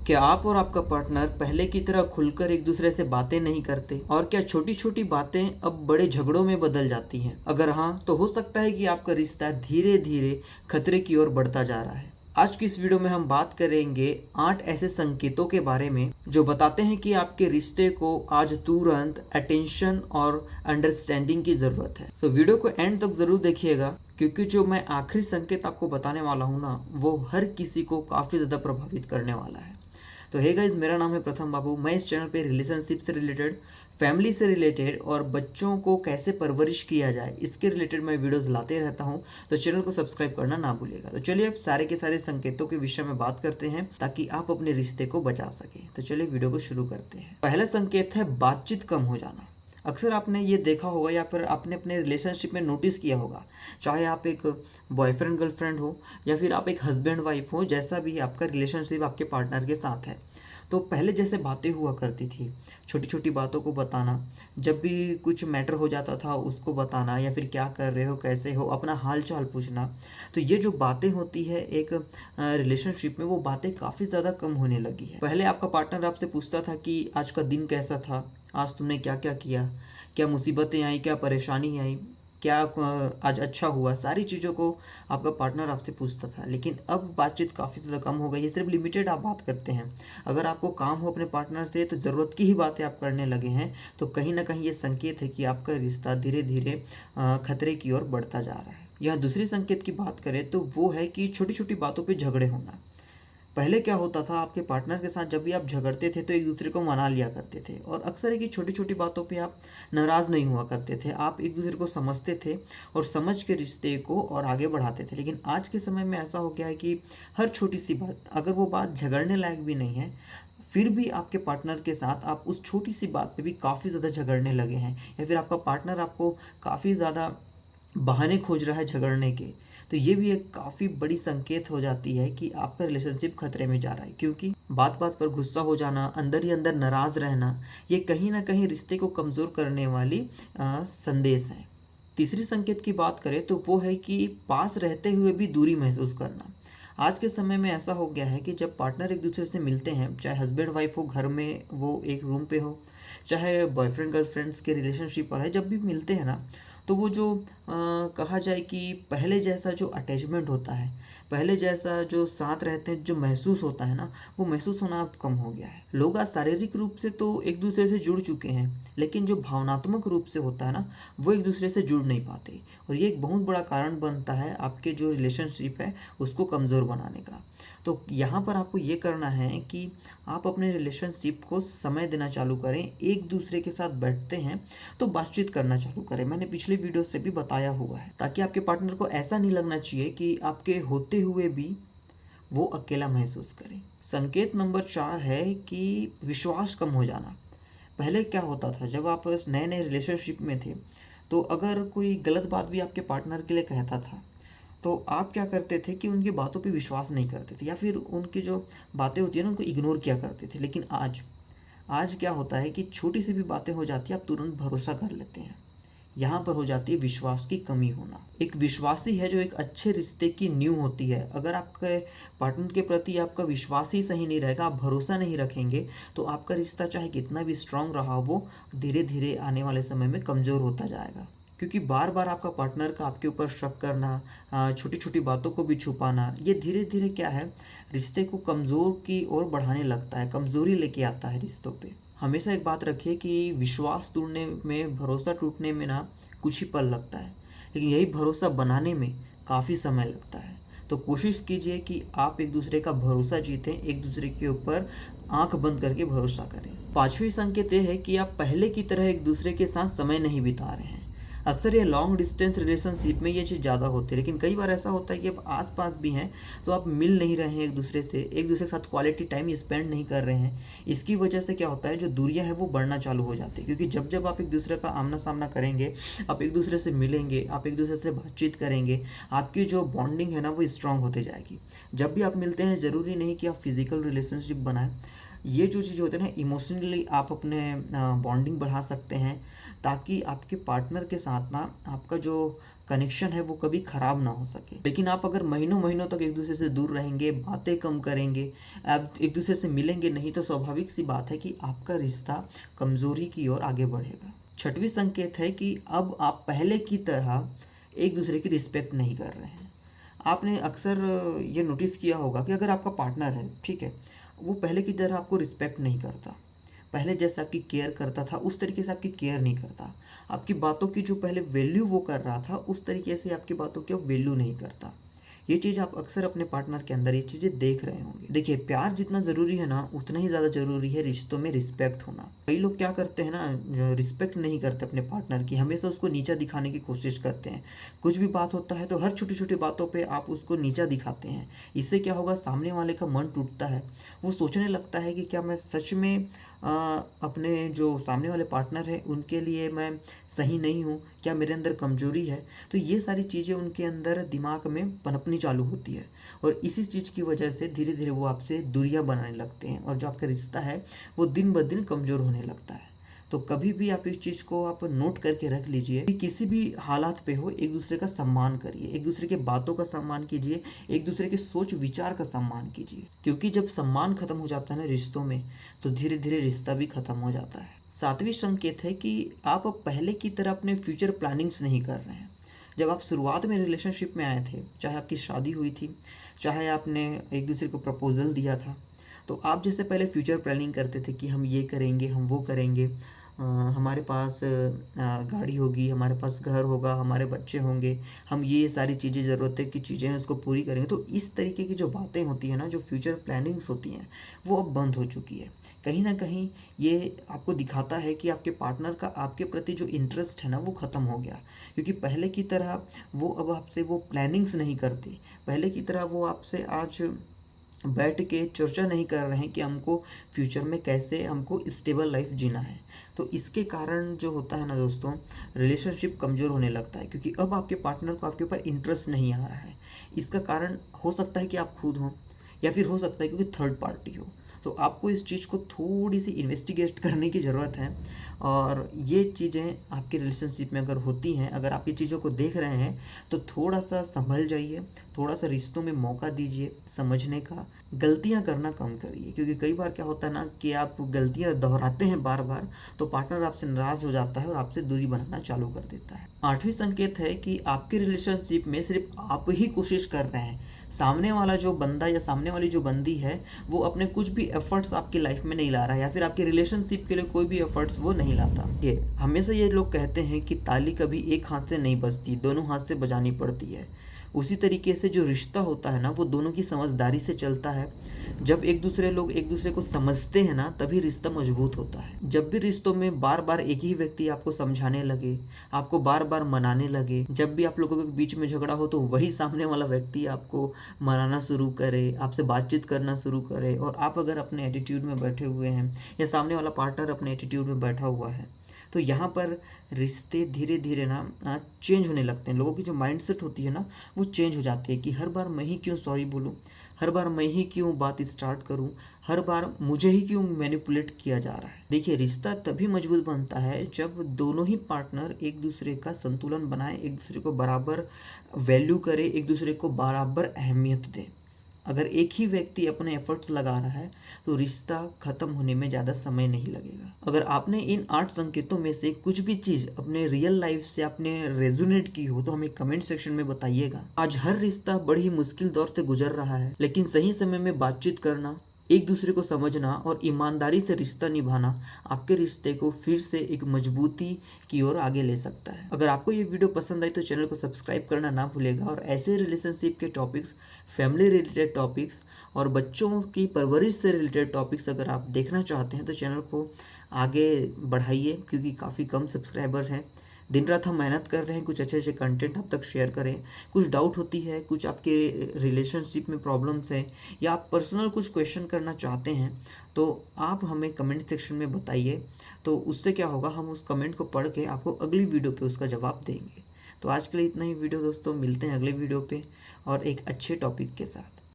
क्या आप और आपका पार्टनर पहले की तरह खुलकर एक दूसरे से बातें नहीं करते? और क्या छोटी छोटी बातें अब बड़े झगड़ों में बदल जाती हैं? अगर हाँ, तो हो सकता है कि आपका रिश्ता धीरे धीरे खतरे की ओर बढ़ता जा रहा है। आज की इस वीडियो में हम बात करेंगे 8 ऐसे संकेतों के बारे में जो बताते हैं कि आपके रिश्ते को आज तुरंत अटेंशन और अंडरस्टैंडिंग की जरूरत है। तो वीडियो को एंड तक जरूर देखिएगा, क्योंकि जो मैं आखिरी संकेत आपको बताने वाला हूँ ना, वो हर किसी को काफी ज्यादा प्रभावित करने वाला है। तो हे गाइस, मेरा नाम है प्रथम बाबू। मैं इस चैनल पे रिलेशनशिप से रिलेटेड, फैमिली से रिलेटेड और बच्चों को कैसे परवरिश किया जाए इसके रिलेटेड मैं वीडियोस लाते रहता हूं। तो चैनल को सब्सक्राइब करना ना भूलिएगा। तो चलिए अब सारे के सारे संकेतों के विषय में बात करते हैं ताकि आप अपने रिश्ते को बचा सकें। तो चलिए वीडियो को शुरू करते हैं। पहला संकेत है बातचीत कम हो जाना। अक्सर आपने ये देखा होगा या फिर आपने अपने रिलेशनशिप में नोटिस किया होगा, चाहे आप एक बॉयफ्रेंड गर्लफ्रेंड हो या फिर आप एक हस्बैंड वाइफ हो, जैसा भी आपका रिलेशनशिप आपके पार्टनर के साथ है, तो पहले जैसे बातें हुआ करती थी, छोटी छोटी बातों को बताना, जब भी कुछ मैटर हो जाता था उसको बताना, या फिर क्या कर रहे हो, कैसे हो, अपना हाल चाल पूछना। तो ये जो बातें होती है एक रिलेशनशिप में, वो बातें काफ़ी ज़्यादा कम होने लगी है। पहले आपका पार्टनर आपसे पूछता था कि आज का दिन कैसा था, आज तुमने क्या क्या किया, क्या मुसीबतें आई, क्या परेशानी आई, क्या आज अच्छा हुआ, सारी चीज़ों को आपका पार्टनर आपसे पूछता था। लेकिन अब बातचीत काफ़ी ज़्यादा कम हो गई है, सिर्फ लिमिटेड आप बात करते हैं। अगर आपको काम हो अपने पार्टनर से तो ज़रूरत की ही बातें आप करने लगे हैं, तो कहीं ना कहीं ये संकेत है कि आपका रिश्ता धीरे धीरे खतरे की ओर बढ़ता जा रहा है। यहाँ दूसरी संकेत की बात करें तो वो है कि छोटी छोटी बातों पर झगड़े होना। पहले क्या होता था, आपके पार्टनर के साथ जब भी आप झगड़ते थे तो एक दूसरे को मना लिया करते थे, और अक्सर है कि छोटी छोटी बातों पे आप नाराज़ नहीं हुआ करते थे, आप एक दूसरे को समझते थे और समझ के रिश्ते को और आगे बढ़ाते थे। लेकिन आज के समय में ऐसा हो गया है कि हर छोटी सी बात, अगर वो बात झगड़ने लायक भी नहीं है, फिर भी आपके पार्टनर के साथ आप उस छोटी सी बात पे भी काफ़ी ज़्यादा झगड़ने लगे हैं, या फिर आपका पार्टनर आपको काफ़ी ज़्यादा बहाने खोज रहा है झगड़ने के। तो ये भी एक काफ़ी बड़ी संकेत हो जाती है कि आपका रिलेशनशिप खतरे में जा रहा है, क्योंकि बात बात पर गुस्सा हो जाना, अंदर ही अंदर नाराज़ रहना, ये कहीं ना कहीं रिश्ते को कमज़ोर करने वाली संदेश है। तीसरी संकेत की बात करें तो वो है कि पास रहते हुए भी दूरी महसूस करना। आज के समय में ऐसा हो गया है कि जब पार्टनर एक दूसरे से मिलते हैं, चाहे हस्बैंड वाइफ हो, घर में वो एक रूम पे हो, चाहे बॉयफ्रेंड गर्लफ्रेंड्स के रिलेशनशिप पर है, जब भी मिलते हैं ना, तो वो जो कहा जाए कि पहले जैसा जो अटैचमेंट होता है, पहले जैसा जो साथ रहते हैं जो महसूस होता है ना, वो महसूस होना अब कम हो गया है। लोग आज शारीरिक रूप से तो एक दूसरे से जुड़ चुके हैं, लेकिन जो भावनात्मक रूप से होता है ना, वो एक दूसरे से जुड़ नहीं पाते, और ये एक बहुत बड़ा कारण बनता है आपके जो रिलेशनशिप है उसको कमज़ोर बनाने का। तो यहाँ पर आपको ये करना है कि आप अपने रिलेशनशिप को समय देना चालू करें, एक दूसरे के साथ बैठते हैं तो बातचीत करना चालू करें। मैंने पिछले वीडियो से भी बताया हुआ है, ताकि आपके पार्टनर को ऐसा नहीं लगना चाहिए कि आपके होते हुए भी वो अकेला महसूस करे। संकेत नंबर 4 है कि विश्वास कम हो जाना। पहले क्या होता था, जब आप नए नए रिलेशनशिप में थे, तो अगर कोई गलत बात भी आपके पार्टनर के लिए कहता था, तो आप क्या करते थे कि उनकी बातों पे विश्वास नहीं करते थे, या फिर उनकी जो बातें होती है ना, उनको इग्नोर किया करते थे। लेकिन आज आज क्या होता है कि छोटी सी भी बातें हो जाती है, आप तुरंत भरोसा कर लेते हैं। यहाँ पर हो जाती है विश्वास की कमी होना। एक विश्वासी है जो एक अच्छे रिश्ते की नींव होती है। अगर आपके पार्टनर के प्रति आपका विश्वास ही सही नहीं रहेगा, आप भरोसा नहीं रखेंगे, तो आपका रिश्ता चाहे कितना भी स्ट्रांग रहा, वो धीरे धीरे आने वाले समय में कमज़ोर होता जाएगा। क्योंकि बार बार आपका पार्टनर का आपके ऊपर शक करना, छोटी छोटी बातों को भी छुपाना, ये धीरे धीरे क्या है, रिश्ते को कमज़ोर की ओर बढ़ाने लगता है, कमज़ोरी लेके आता है रिश्तों पे। हमेशा एक बात रखिए कि विश्वास तोड़ने में, भरोसा टूटने में ना कुछ ही पल लगता है, लेकिन यही भरोसा बनाने में काफ़ी समय लगता है। तो कोशिश कीजिए कि आप एक दूसरे का भरोसा जीतें, एक दूसरे के ऊपर आंख बंद करके भरोसा करें। पांचवी संकेत ये है कि आप पहले की तरह एक दूसरे के साथ समय नहीं बिता रहे हैं। अक्सर ये लॉन्ग डिस्टेंस रिलेशनशिप में ये चीज़ ज़्यादा होती है, लेकिन कई बार ऐसा होता है कि आप आस पास भी हैं तो आप मिल नहीं रहे हैं एक दूसरे से, एक दूसरे के साथ क्वालिटी टाइम स्पेंड नहीं कर रहे हैं। इसकी वजह से क्या होता है, जो दूरियां हैं वो बढ़ना चालू हो जाती है, क्योंकि जब जब आप एक दूसरे का आमना सामना करेंगे, आप एक दूसरे से मिलेंगे, आप एक दूसरे से बातचीत करेंगे, आपकी जो बॉन्डिंग है ना वो स्ट्रांग होते जाएगी। जब भी आप मिलते हैं, ज़रूरी नहीं कि आप फिजिकल रिलेशनशिप बनाएं, ये जो चीज़ होती है ना, इमोशनली आप अपने बॉन्डिंग बढ़ा सकते हैं, ताकि आपके पार्टनर के साथ ना आपका जो कनेक्शन है वो कभी खराब ना हो सके। लेकिन आप अगर महीनों महीनों तक एक दूसरे से दूर रहेंगे, बातें कम करेंगे, आप एक दूसरे से मिलेंगे नहीं, तो स्वाभाविक सी बात है कि आपका रिश्ता कमजोरी की ओर आगे बढ़ेगा। छठवीं संकेत है कि अब आप पहले की तरह एक दूसरे की रिस्पेक्ट नहीं कर रहे हैं। आपने अक्सर ये नोटिस किया होगा कि अगर आपका पार्टनर है, ठीक है, वो पहले की तरह आपको रिस्पेक्ट नहीं करता, पहले जैसे आपकी केयर करता था उस तरीके से आपकी केयर नहीं करता, आपकी बातों की जो पहले वैल्यू वो कर रहा था उस तरीके से आपकी बातों की वैल्यू नहीं करता। ये चीज़ आप अक्सर अपने पार्टनर के अंदर ये चीज़ें देख रहे होंगे। देखिए, प्यार जितना ज़रूरी है ना, उतना ही ज़्यादा ज़रूरी है रिश्तों में रिस्पेक्ट होना। कई लोग क्या करते हैं ना, रिस्पेक्ट नहीं करते अपने पार्टनर की, हमेशा उसको नीचा दिखाने की कोशिश करते हैं। कुछ भी बात होता है तो हर छोटी छोटी बातों पे आप उसको नीचा दिखाते हैं। इससे क्या होगा, सामने वाले का मन टूटता है, वो सोचने लगता है कि क्या मैं सच में अपने जो सामने वाले पार्टनर हैं उनके लिए मैं सही नहीं हूँ, क्या मेरे अंदर कमजोरी है। तो ये सारी चीज़ें उनके अंदर दिमाग में पनपनी चालू होती है, और इसी चीज़ की वजह से धीरे धीरे वो आपसे दूरियां बनाने लगते हैं, और जो आपका रिश्ता है वो दिन ब दिन कमज़ोर होने लगता है। तो कभी भी आप इस चीज़ को आप नोट करके रख लीजिए कि किसी भी हालात पे हो, एक दूसरे का सम्मान करिए, एक दूसरे के बातों का सम्मान कीजिए, एक दूसरे के सोच विचार का सम्मान कीजिए। क्योंकि जब सम्मान खत्म हो जाता है ना रिश्तों में, तो धीरे धीरे रिश्ता भी खत्म हो जाता है। सातवीं संकेत है कि आप अब पहले की तरह अपने फ्यूचर प्लानिंग्स नहीं कर रहे हैं। जब आप शुरुआत में रिलेशनशिप में आए थे, चाहे आपकी शादी हुई थी, चाहे आपने एक दूसरे को प्रपोजल दिया था, तो आप जैसे पहले फ्यूचर प्लानिंग करते थे कि हम ये करेंगे, हम वो करेंगे, हमारे पास गाड़ी होगी, हमारे पास घर होगा, हमारे बच्चे होंगे, हम ये सारी चीज़ें, ज़रूरतें की चीज़ें हैं उसको पूरी करेंगे। तो इस तरीके की जो बातें होती हैं ना, जो फ्यूचर प्लानिंग्स होती हैं, वो अब बंद हो चुकी है। कहीं ना कहीं ये आपको दिखाता है कि आपके पार्टनर का आपके प्रति जो इंटरेस्ट है ना वो ख़त्म हो गया। क्योंकि पहले की तरह वो अब आपसे वो प्लानिंग्स नहीं करते, पहले की तरह वो आपसे आज बैठ के चर्चा नहीं कर रहे हैं कि हमको फ्यूचर में कैसे हमको स्टेबल लाइफ जीना है। तो इसके कारण जो होता है ना दोस्तों, रिलेशनशिप कमज़ोर होने लगता है, क्योंकि अब आपके पार्टनर को आपके ऊपर इंटरेस्ट नहीं आ रहा है। इसका कारण हो सकता है कि आप खुद हों, या फिर हो सकता है क्योंकि थर्ड पार्टी हो। तो आपको इस चीज़ को थोड़ी सी इन्वेस्टिगेट करने की ज़रूरत है। और ये चीज़ें आपके रिलेशनशिप में अगर होती हैं, अगर आप ये चीज़ों को देख रहे हैं, तो थोड़ा सा संभल जाइए, थोड़ा सा रिश्तों में मौका दीजिए समझने का, गलतियां करना कम करिए। क्योंकि कई बार क्या होता है ना कि आप गलतियां दोहराते हैं बार बार, तो पार्टनर आपसे नाराज़ हो जाता है और आपसे दूरी बनाना चालू कर देता है। आठवीं संकेत है कि आपके रिलेशनशिप में सिर्फ आप ही कोशिश कर रहे हैं, सामने वाला जो बंदा या सामने वाली जो बंदी है वो अपने कुछ भी एफर्ट्स आपकी लाइफ में नहीं ला रहा है, या फिर आपके रिलेशनशिप के लिए कोई भी एफर्ट्स वो नहीं लाता। ये हमेशा ये लोग कहते हैं कि ताली कभी एक हाथ से नहीं बजती, दोनों हाथ से बजानी पड़ती है। उसी तरीके से जो रिश्ता होता है ना, वो दोनों की समझदारी से चलता है। जब एक दूसरे लोग एक दूसरे को समझते हैं ना, तभी रिश्ता मजबूत होता है। जब भी रिश्तों में बार बार एक ही व्यक्ति आपको समझाने लगे, आपको बार बार मनाने लगे, जब भी आप लोगों के बीच में झगड़ा हो, तो वही सामने वाला व्यक्ति आपको मनाना शुरू करे, आपसे बातचीत करना शुरू करे, और आप अगर अपने एटीट्यूड में बैठे हुए हैं, या सामने वाला पार्टनर अपने एटीट्यूड में बैठा हुआ है, तो यहाँ पर रिश्ते धीरे धीरे ना चेंज होने लगते हैं। लोगों की जो माइंडसेट होती है ना, वो चेंज हो जाती है कि हर बार मैं ही क्यों सॉरी बोलूँ, हर बार मैं ही क्यों बात स्टार्ट करूं, हर बार मुझे ही क्यों मैनिपुलेट किया जा रहा है। देखिए, रिश्ता तभी मजबूत बनता है जब दोनों ही पार्टनर एक दूसरे का संतुलन बनाए, एक दूसरे को बराबर वैल्यू करे, एक दूसरे को बराबर अहमियत दे। अगर एक ही व्यक्ति अपने एफर्ट्स लगा रहा है, तो रिश्ता खत्म होने में ज़्यादा समय नहीं लगेगा। अगर आपने इन 8 संकेतों में से कुछ भी चीज़ अपने रियल लाइफ से आपने रेजोनेट की हो, तो हमें कमेंट सेक्शन में बताइएगा। आज हर रिश्ता बड़ी ही मुश्किल दौर से गुजर रहा है, लेकिन सही समय में बातचीत करना, एक दूसरे को समझना और ईमानदारी से रिश्ता निभाना आपके रिश्ते को फिर से एक मजबूती की ओर आगे ले सकता है। अगर आपको ये वीडियो पसंद आई तो चैनल को सब्सक्राइब करना ना भूलेगा, और ऐसे रिलेशनशिप के टॉपिक्स, फैमिली रिलेटेड टॉपिक्स और बच्चों की परवरिश से रिलेटेड टॉपिक्स अगर आप देखना चाहते हैं, तो चैनल को आगे बढ़ाइए, क्योंकि काफ़ी कम सब्सक्राइबर हैं। दिन रात हम मेहनत कर रहे हैं, कुछ अच्छे अच्छे कंटेंट आप तक शेयर करें। कुछ डाउट होती है, कुछ आपके रिलेशनशिप में प्रॉब्लम्स है, या आप पर्सनल कुछ क्वेश्चन करना चाहते हैं, तो आप हमें कमेंट सेक्शन में बताइए। तो उससे क्या होगा, हम उस कमेंट को पढ़ के आपको अगली वीडियो पे उसका जवाब देंगे। तो आज के लिए इतना ही वीडियो दोस्तों, मिलते हैं अगले वीडियो पे और एक अच्छे टॉपिक के साथ।